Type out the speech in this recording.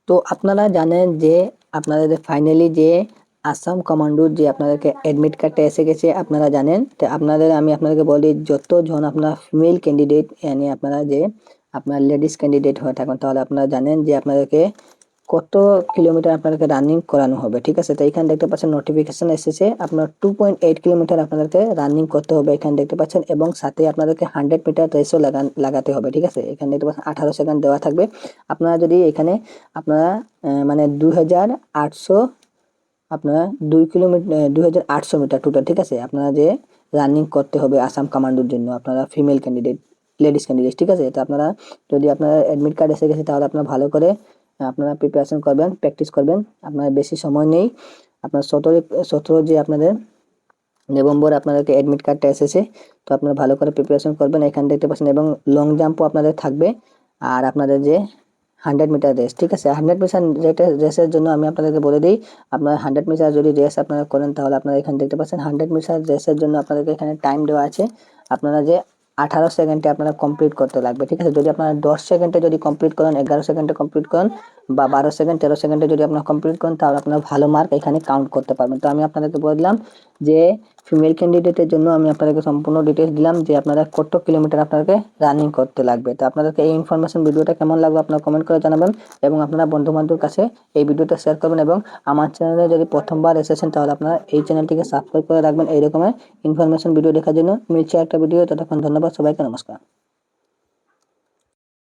তো আপনারা জানেন যে আপনাদের ফাইনালি যে আসাম কমান্ডোর যে আপনাদেরকে অ্যাডমিট কার্ডটা এসে গেছে আপনারা জানেন। তো আমি আপনাদেরকে বলি যতজন আপনার ফিমেল ক্যান্ডিডেট মানে আপনারা যে আপনার লেডিস ক্যান্ডিডেট হয়ে থাকেন তাহলে আপনারা জানেন যে আপনাদেরকে কত কিলোমিটার আপনাদেরকে রানিং করানো হবে, ঠিক আছে? তো এখানে দেখতে পাচ্ছেন নোটিফিকেশন এসেছে আপনার 2.8 কিলোমিটার আপনাদেরকে রানিং করতে হবে এখানে দেখতে পাচ্ছেন, এবং সাথে আপনাদেরকে 100 মিটার রেসও লাগাতে হবে, ঠিক আছে? এখানে দেখতে পাচ্ছেন 18 সেকেন্ড দেওয়া থাকবে। আপনারা যদি এখানে আপনারা মানে 2800 আপনারা 2800 মিটার টোটাল, ঠিক আছে? আপনারা যে রানিং করতে হবে আসাম কমান্ডোর জন্য আপনারা ফিমেল ক্যান্ডিডেট লেডিস ক্যান্ডিডেট, ঠিক আছে? তো আপনারা যদি আপনার অ্যাডমিট কার্ড এসে গেছে তাহলে আপনারা ভালো করে আপনারা প্রিপারেশন করবেন, প্র্যাকটিস করবেন। আপনার বেশি সময় নেই, আপনার 17 যে আপনাদের নভেম্বর আপনাদেরকে অ্যাডমিট কার্ডটা এসেছে। তো আপনারা ভালো করে প্রিপারেশন করবেন এখানে দেখতে পাচ্ছেন, এবং লং জাম্পও আপনাদের থাকবে। আর আপনাদের যে 100 মিটার রেস, ঠিক আছে? 100 মিটার রেসের জন্য আমি আপনাদেরকে বলে দিই, আপনার 100 মিটার যদি রেস আপনারা করেন তাহলে আপনারা এখানে দেখতে পাচ্ছেন 100 মিটার রেসের জন্য আপনাদেরকে এখানে টাইম দেওয়া আছে। আপনারা যে 18 সেকেন্ডে আপনারা কমপ্লিট করতে লাগবে, ঠিক আছে? যদি আপনারা 10 সেকেন্ডে যদি কমপ্লিট করেন, 11 সেকেন্ডে কমপ্লিট করেন বা 12 সেকেন্ড 13 সেকেন্ডে যদি আপনারা কমপ্লিট করেন তাহলে আপনারা ভালো মার্ক এখানে কাউন্ট করতে পারবেন। তো আমি আপনাদেরকে বললাম যে ফিমেল ক্যান্ডিডেটের জন্য আমি আপনাদেরকে সম্পূর্ণ ডিটেলস দিলাম যে আপনারা কত কিলোমিটার আপনাদেরকে রানিং করতে লাগবে। তো আপনাদেরকে এই ইনফরমেশন ভিডিওটা কেমন লাগবে আপনারা কমেন্ট করে জানাবেন, এবং আপনারা বন্ধু বান্ধবের কাছে এই ভিডিওটা শেয়ার করবেন, এবং আমার চ্যানেলে যদি প্রথমবার এসেছেন তাহলে আপনারা এই চ্যানেলটিকে সাবস্ক্রাইব করে রাখবেন এই রকমের ইনফরমেশন ভিডিও দেখার জন্য। মিলছে একটা ভিডিও, ততক্ষণ ধন্যবাদ, সবাইকে নমস্কার।